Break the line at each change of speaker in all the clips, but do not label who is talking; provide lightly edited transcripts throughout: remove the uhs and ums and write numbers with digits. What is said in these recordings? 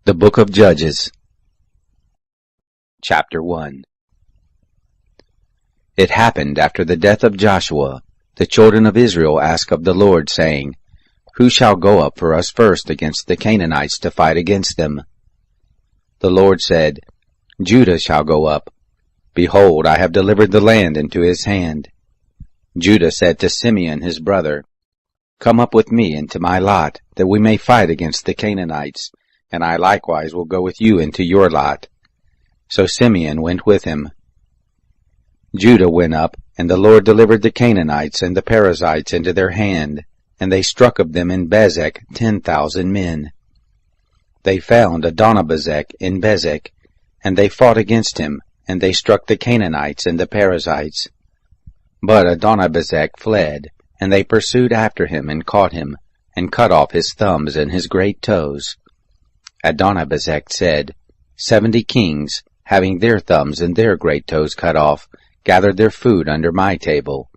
The Book of Judges, Chapter 1. It happened after the death of Joshua, the children of Israel asked of the Lord, saying, Who shall go up for us first against the Canaanites to fight against them? The Lord said, Judah shall go up. Behold, I have delivered the land into his hand. Judah said to Simeon his brother, Come up with me into my lot, that we may fight against the Canaanites, and I likewise will go with you into your lot. So Simeon went with him. Judah went up, and the Lord delivered the Canaanites and the Perizzites into their hand, and they struck of them in Bezek 10,000 men. They found Adonibezek in Bezek, and they fought against him, and they struck the Canaanites and the Perizzites. But Adonibezek fled, and they pursued after him and caught him, and cut off his thumbs and his great toes. Adonibezek said, 70 kings, having their thumbs and their great toes cut off, gathered their food under my table.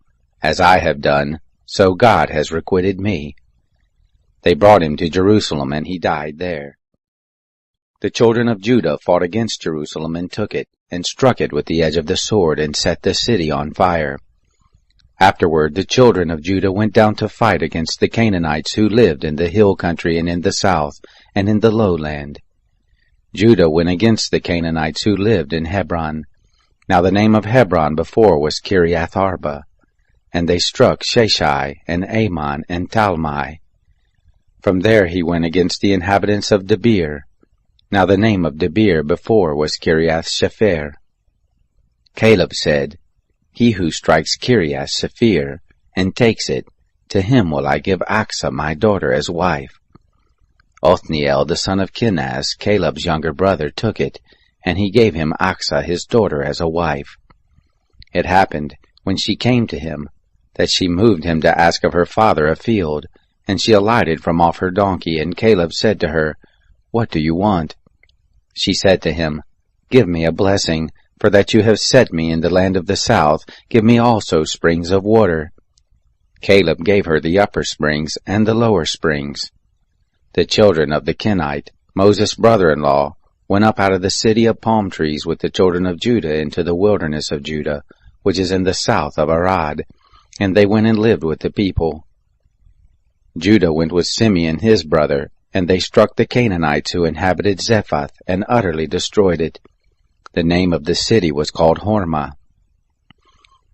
As I have done, so God has requited me. They brought him to Jerusalem, and he died there. The children of Judah fought against Jerusalem and took it, and struck it with the edge of the sword, and set the city on fire. Afterward the children of Judah went down to fight against the Canaanites who lived in the hill country and in the south, and in the lowland. Judah went against the Canaanites who lived in Hebron. Now the name of Hebron before was Kiriath Arba. And they struck Sheshai, and Ammon, and Talmai. From there he went against the inhabitants of Debir. Now the name of Debir before was Kiriath Shepher. Caleb said, He who strikes Kiriath Shepher, and takes it, to him will I give Achsah my daughter as wife. Othniel the son of Kenaz, Caleb's younger brother, took it, and he gave him Achsah his daughter as a wife. It happened, when she came to him, that she moved him to ask of her father a field, and she alighted from off her donkey, and Caleb said to her, What do you want? She said to him, Give me a blessing, for that you have set me in the land of the south, give me also springs of water. Caleb gave her the upper springs and the lower springs. The children of the Kenite, Moses' brother-in-law, went up out of the city of palm trees with the children of Judah into the wilderness of Judah, which is in the south of Arad, and they went and lived with the people. Judah went with Simeon his brother, and they struck the Canaanites who inhabited Zephath, and utterly destroyed it. The name of the city was called Hormah.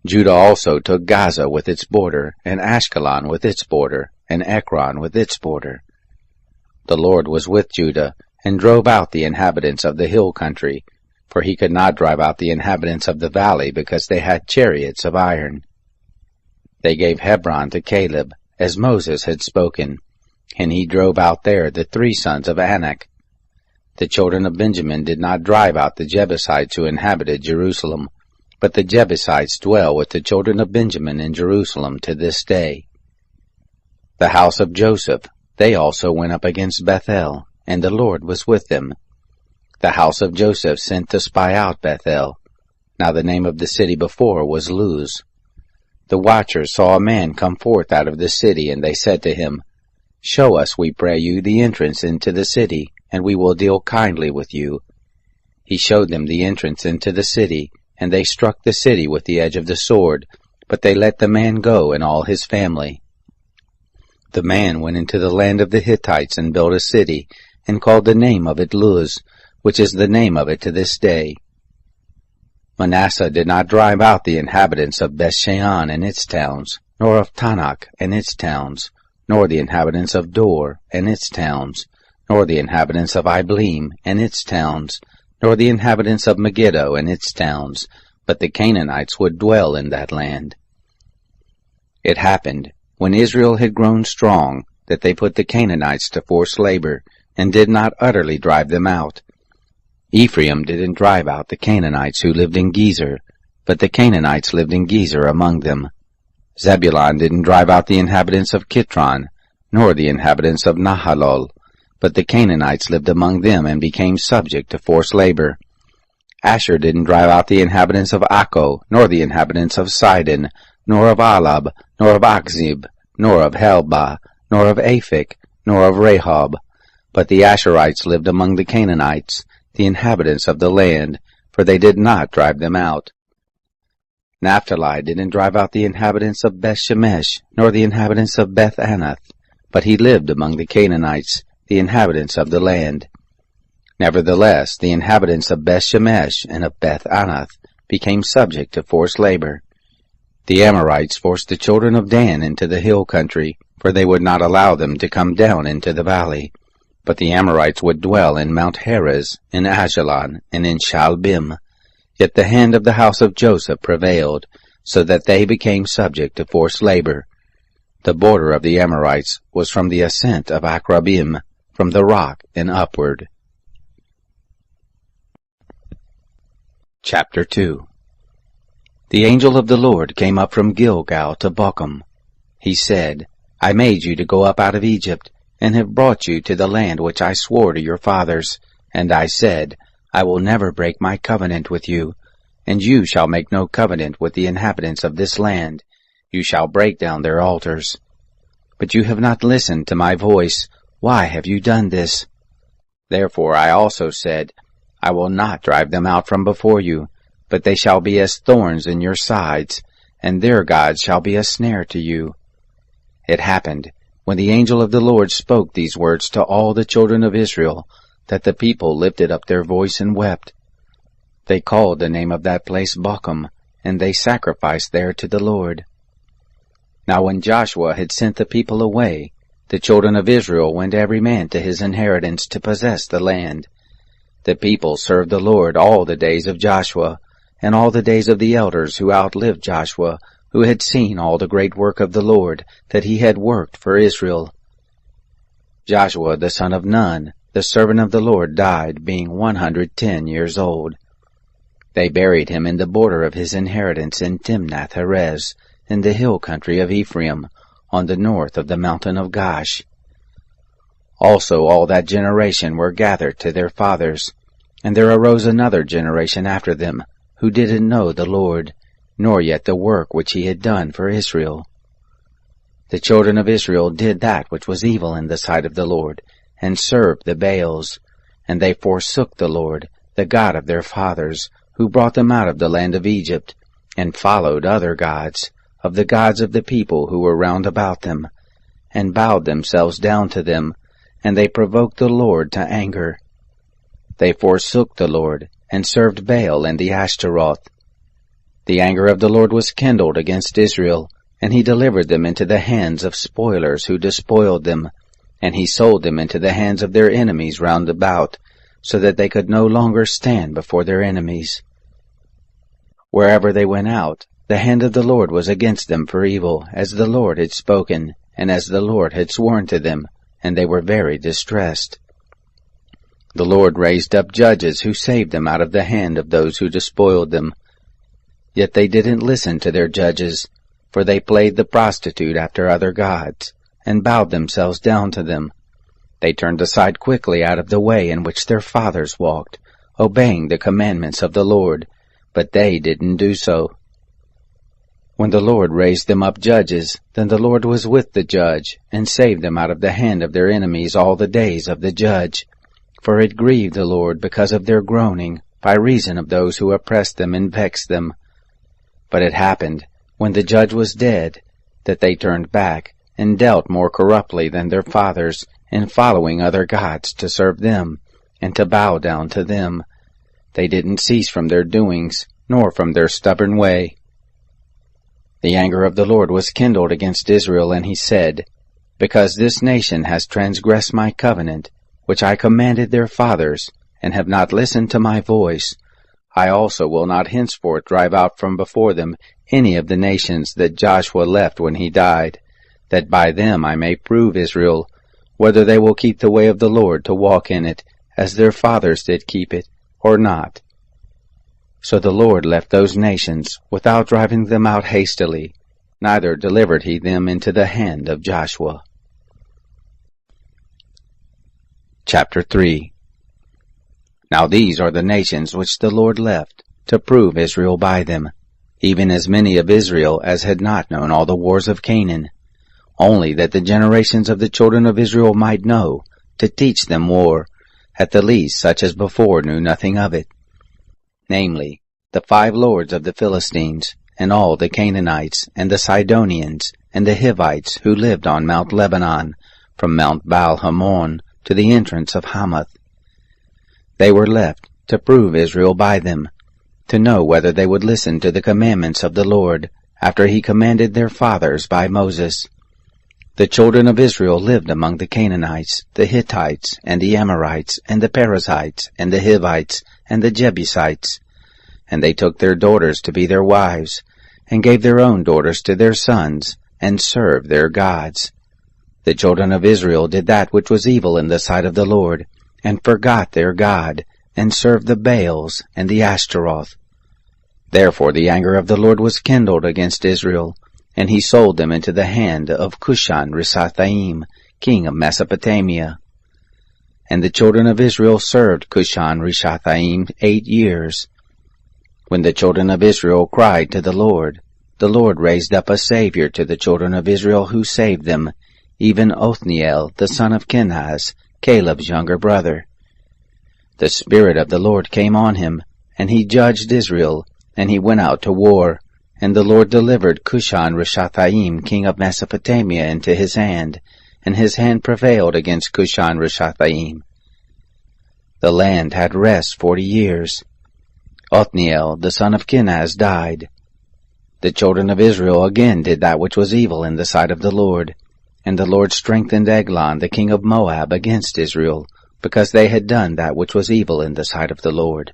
Judah also took Gaza with its border, and Ashkelon with its border, and Ekron with its border. The Lord was with Judah, and drove out the inhabitants of the hill country, for he could not drive out the inhabitants of the valley, because they had chariots of iron. They gave Hebron to Caleb, as Moses had spoken, and he drove out there the 3 sons of Anak. The children of Benjamin did not drive out the Jebusites who inhabited Jerusalem, but the Jebusites dwell with the children of Benjamin in Jerusalem to this day. The house of Joseph, they also went up against Bethel, and the Lord was with them. The house of Joseph sent to spy out Bethel. Now the name of the city before was Luz. The watchers saw a man come forth out of the city, and they said to him, Show us, we pray you, the entrance into the city, and we will deal kindly with you. He showed them the entrance into the city, and they struck the city with the edge of the sword, but they let the man go and all his family. The man went into the land of the Hittites and built a city, and called the name of it Luz, which is the name of it to this day. Manasseh did not drive out the inhabitants of Bethshean and its towns, nor of Tanakh and its towns, nor the inhabitants of Dor and its towns, nor the inhabitants of Ibleam and its towns, nor the inhabitants of Megiddo and its towns, but the Canaanites would dwell in that land. It happened, when Israel had grown strong, that they put the Canaanites to forced labor, and did not utterly drive them out. Ephraim didn't drive out the Canaanites who lived in Gezer, but the Canaanites lived in Gezer among them. Zebulun didn't drive out the inhabitants of Kitron, nor the inhabitants of Nahalol, but the Canaanites lived among them and became subject to forced labor. Asher didn't drive out the inhabitants of Akko, nor the inhabitants of Sidon, nor of Alab, nor of Achzib, nor of Helbah, nor of Aphik, nor of Rehob, But the Asherites lived among the Canaanites, the inhabitants of the land, for they did not drive them out. Naphtali didn't drive out the inhabitants of Beth-Shemesh, nor the inhabitants of Beth-Anath, but he lived among the Canaanites, the inhabitants of the land. Nevertheless, the inhabitants of Beth-Shemesh and of Beth-Anath became subject to forced labor. The Amorites forced the children of Dan into the hill country, for they would not allow them to come down into the valley. But the Amorites would dwell in Mount Heres, in Ajalon, and in Shaalbim. Yet the hand of the house of Joseph prevailed, so that they became subject to forced labor. The border of the Amorites was from the ascent of Akrabim, from the rock and upward. Chapter 2. The angel of the Lord came up from Gilgal to Bochum. He said, I made you to go up out of Egypt, and have brought you to the land which I swore to your fathers. And I said, I will never break my covenant with you, and you shall make no covenant with the inhabitants of this land. You shall break down their altars. But you have not listened to my voice. Why have you done this? Therefore I also said, I will not drive them out from before you, but they shall be as thorns in your sides, and their gods shall be a snare to you. It happened, when the angel of the Lord spoke these words to all the children of Israel, that the people lifted up their voice and wept. They called the name of that place Bochum, and they sacrificed there to the Lord. Now when Joshua had sent the people away, the children of Israel went every man to his inheritance to possess the land. The people served the Lord all the days of Joshua, and all the days of the elders who outlived Joshua, who had seen all the great work of the Lord that he had worked for Israel. Joshua the son of Nun, the servant of the Lord, died, being 110 years old. They buried him in the border of his inheritance in Timnath-Heres, in the hill country of Ephraim, on the north of the mountain of Gash. Also all that generation were gathered to their fathers, and there arose another generation after them, who didn't know the Lord, nor yet the work which he had done for Israel. The children of Israel did that which was evil in the sight of the Lord, and served the Baals, and they forsook the Lord, the God of their fathers, who brought them out of the land of Egypt, and followed other gods, of the gods of the people who were round about them, and bowed themselves down to them, and they provoked the Lord to anger. They forsook the Lord, and served Baal and the Ashtaroth. The anger of the Lord was kindled against Israel, and he delivered them into the hands of spoilers who despoiled them, and he sold them into the hands of their enemies round about, so that they could no longer stand before their enemies. Wherever they went out, the hand of the Lord was against them for evil, as the Lord had spoken, and as the Lord had sworn to them, and they were very distressed. The Lord raised up judges who saved them out of the hand of those who despoiled them. Yet they didn't listen to their judges, for they played the prostitute after other gods, and bowed themselves down to them. They turned aside quickly out of the way in which their fathers walked, obeying the commandments of the Lord, but they didn't do so. When the Lord raised them up judges, then the Lord was with the judge, and saved them out of the hand of their enemies all the days of the judge. For it grieved the Lord because of their groaning, by reason of those who oppressed them and vexed them. But it happened, when the judge was dead, that they turned back, and dealt more corruptly than their fathers, in following other gods to serve them, and to bow down to them. They didn't cease from their doings, nor from their stubborn way. The anger of the Lord was kindled against Israel, and he said, Because this nation has transgressed my covenant, which I commanded their fathers, and have not listened to my voice, I also will not henceforth drive out from before them any of the nations that Joshua left when he died, that by them I may prove Israel, whether they will keep the way of the Lord to walk in it, as their fathers did keep it, or not. So the Lord left those nations, without driving them out hastily, neither delivered he them into the hand of Joshua. Chapter 3. Now these are the nations which the Lord left, to prove Israel by them, even as many of Israel as had not known all the wars of Canaan, only that the generations of the children of Israel might know to teach them war, at the least such as before knew nothing of it, namely, the 5 lords of the Philistines, and all the Canaanites, and the Sidonians, and the Hivites who lived on Mount Lebanon, from Mount Baal-Hamon to the entrance of Hamath. They were left to prove Israel by them, to know whether they would listen to the commandments of the Lord, after he commanded their fathers by Moses. The children of Israel lived among the Canaanites, the Hittites, and the Amorites, and the Perizzites, and the Hivites, and the Jebusites. And they took their daughters to be their wives, and gave their own daughters to their sons, and served their gods. The children of Israel did that which was evil in the sight of the Lord, and forgot their God, and served the Baals and the Ashtaroth. Therefore the anger of the Lord was kindled against Israel, and he sold them into the hand of Cushan-Rishathaim, king of Mesopotamia. And the children of Israel served Cushan-Rishathaim 8 years. When the children of Israel cried to the Lord raised up a Savior to the children of Israel who saved them, even Othniel the son of Kenaz, Caleb's younger brother. The Spirit of the Lord came on him, and he judged Israel, and he went out to war, and the Lord delivered Cushan-Rishathaim king of Mesopotamia into his hand, and his hand prevailed against Cushan-Rishathaim. The land had rest 40 years. Othniel the son of Kenaz died. The children of Israel again did that which was evil in the sight of the Lord, and the Lord strengthened Eglon the king of Moab against Israel, because they had done that which was evil in the sight of the Lord.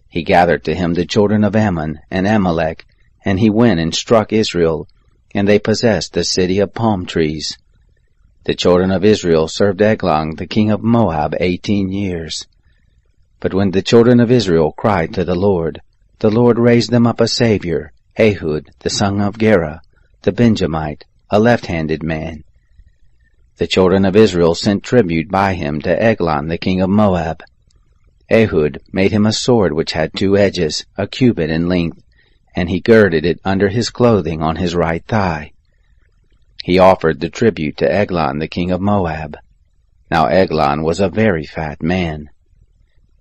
He gathered to him the children of Ammon and Amalek, and he went and struck Israel, and they possessed the city of palm trees. The children of Israel served Eglon the king of Moab 18 years. But when the children of Israel cried to the Lord raised them up a Savior, Ehud the son of Gera, the Benjamite, a left-handed man. The children of Israel sent tribute by him to Eglon the king of Moab. Ehud made him a sword which had 2 edges, a cubit in length, and he girded it under his clothing on his right thigh. He offered the tribute to Eglon the king of Moab. Now Eglon was a very fat man.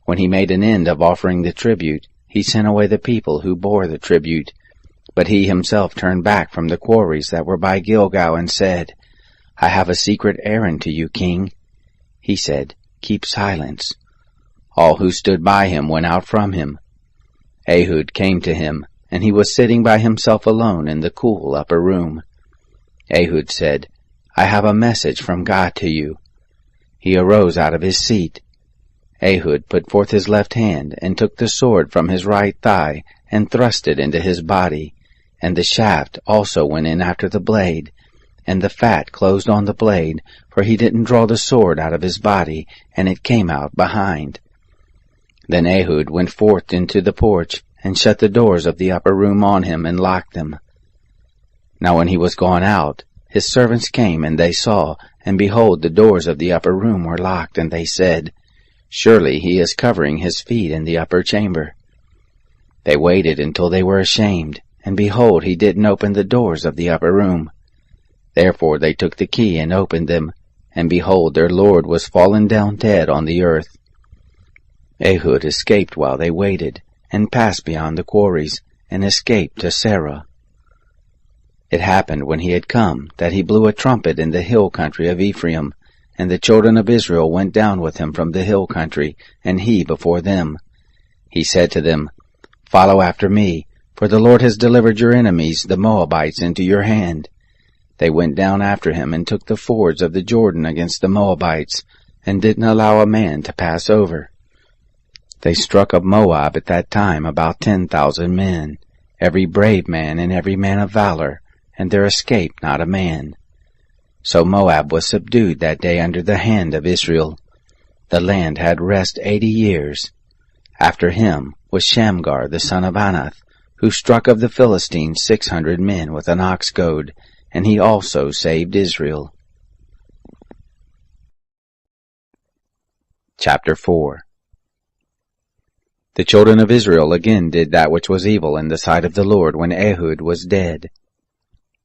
When he made an end of offering the tribute, he sent away the people who bore the tribute. But he himself turned back from the quarries that were by Gilgal and said, I have a secret errand to you, king. He said, Keep silence. All who stood by him went out from him. Ehud came to him, and he was sitting by himself alone in the cool upper room. Ehud said, I have a message from God to you. He arose out of his seat. Ehud put forth his left hand, and took the sword from his right thigh, and thrust it into his body, and the shaft also went in after the blade, and the fat closed on the blade, for he didn't draw the sword out of his body, and it came out behind. Then Ehud went forth into the porch, and shut the doors of the upper room on him, and locked them. Now when he was gone out, his servants came, and they saw, and behold, the doors of the upper room were locked, and they said, Surely he is covering his feet in the upper chamber. They waited until they were ashamed, and behold, he didn't open the doors of the upper room. Therefore they took the key and opened them, and behold, their lord was fallen down dead on the earth. Ehud escaped while they waited, and passed beyond the quarries, and escaped to Sarah. It happened when he had come, that he blew a trumpet in the hill country of Ephraim, and the children of Israel went down with him from the hill country, and he before them. He said to them, Follow after me, for the Lord has delivered your enemies, the Moabites, into your hand. They went down after him, and took the fords of the Jordan against the Moabites, and didn't allow a man to pass over. They struck of Moab at that time about 10,000 men, every brave man and every man of valor, and there escaped not a man. So Moab was subdued that day under the hand of Israel. The land had rest 80 years. After him was Shamgar the son of Anath, who struck of the Philistines 600 men with an ox goad, and he also saved Israel. Chapter 4. The children of Israel again did that which was evil in the sight of the Lord when Ehud was dead.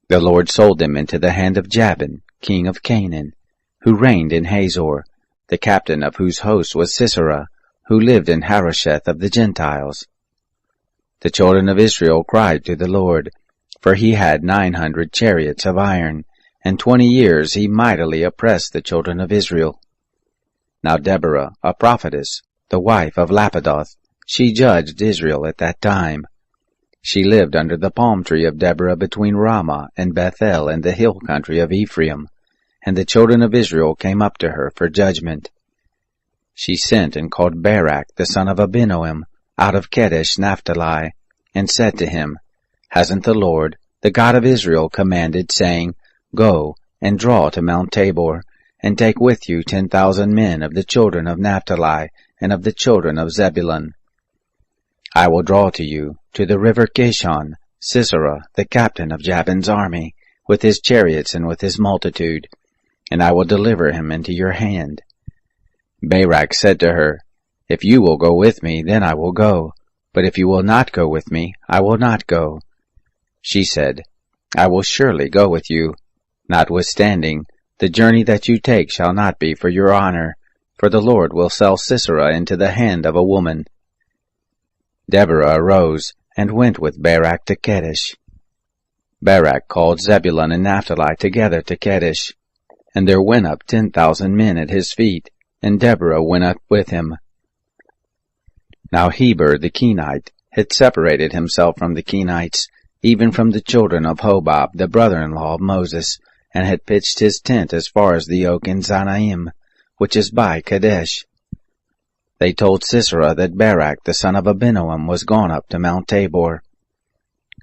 The Lord sold them into the hand of Jabin, king of Canaan, who reigned in Hazor, the captain of whose host was Sisera, who lived in Harosheth of the Gentiles. The children of Israel cried to the Lord, for he had 900 chariots of iron, and 20 years he mightily oppressed the children of Israel. Now Deborah, a prophetess, the wife of Lapidoth, she judged Israel at that time. She lived under the palm tree of Deborah between Ramah and Bethel in the hill country of Ephraim, and the children of Israel came up to her for judgment. She sent and called Barak the son of Abinoam out of Kedesh Naphtali, and said to him, Hasn't the Lord, the God of Israel, commanded, saying, Go and draw to Mount Tabor, and take with you 10,000 men of the children of Naphtali and of the children of Zebulun? I will draw to you, to the river Kishon, Sisera, the captain of Jabin's army, with his chariots and with his multitude, and I will deliver him into your hand. Barak said to her, If you will go with me, then I will go, but if you will not go with me, I will not go. She said, I will surely go with you. Notwithstanding, the journey that you take shall not be for your honor, for the Lord will sell Sisera into the hand of a woman. Deborah arose and went with Barak to Kedesh. Barak called Zebulun and Naphtali together to Kedesh, and there went up 10,000 men at his feet, and Deborah went up with him. Now Heber the Kenite had separated himself from the Kenites, even from the children of Hobab, the brother-in-law of Moses, and had pitched his tent as far as the oak in Zanaim, which is by Kadesh. They told Sisera that Barak the son of Abinoam was gone up to Mount Tabor.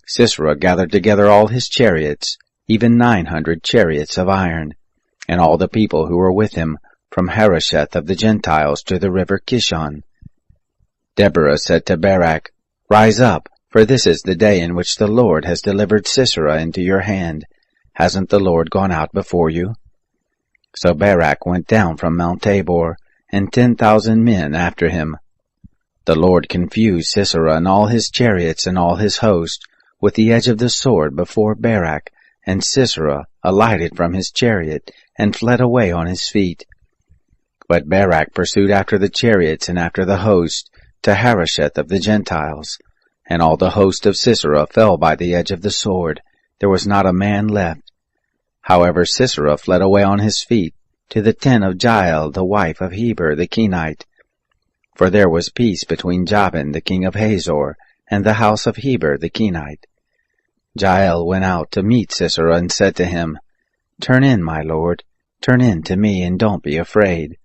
Sisera gathered together all his chariots, even 900 chariots of iron, and all the people who were with him, from Harosheth of the Gentiles to the river Kishon. Deborah said to Barak, Rise up, for this is the day in which the Lord has delivered Sisera into your hand. Hasn't the Lord gone out before you? So Barak went down from Mount Tabor, and 10,000 men after him. The Lord confused Sisera and all his chariots and all his host with the edge of the sword before Barak, and Sisera alighted from his chariot and fled away on his feet. But Barak pursued after the chariots and after the host to Harosheth of the Gentiles, and all the host of Sisera fell by the edge of the sword. There was not a man left. However, Sisera fled away on his feet to the tent of Jael, the wife of Heber the Kenite. For there was peace between Jabin the king of Hazor and the house of Heber the Kenite. Jael went out to meet Sisera and said to him, Turn in, my lord, turn in to me, and don't be afraid.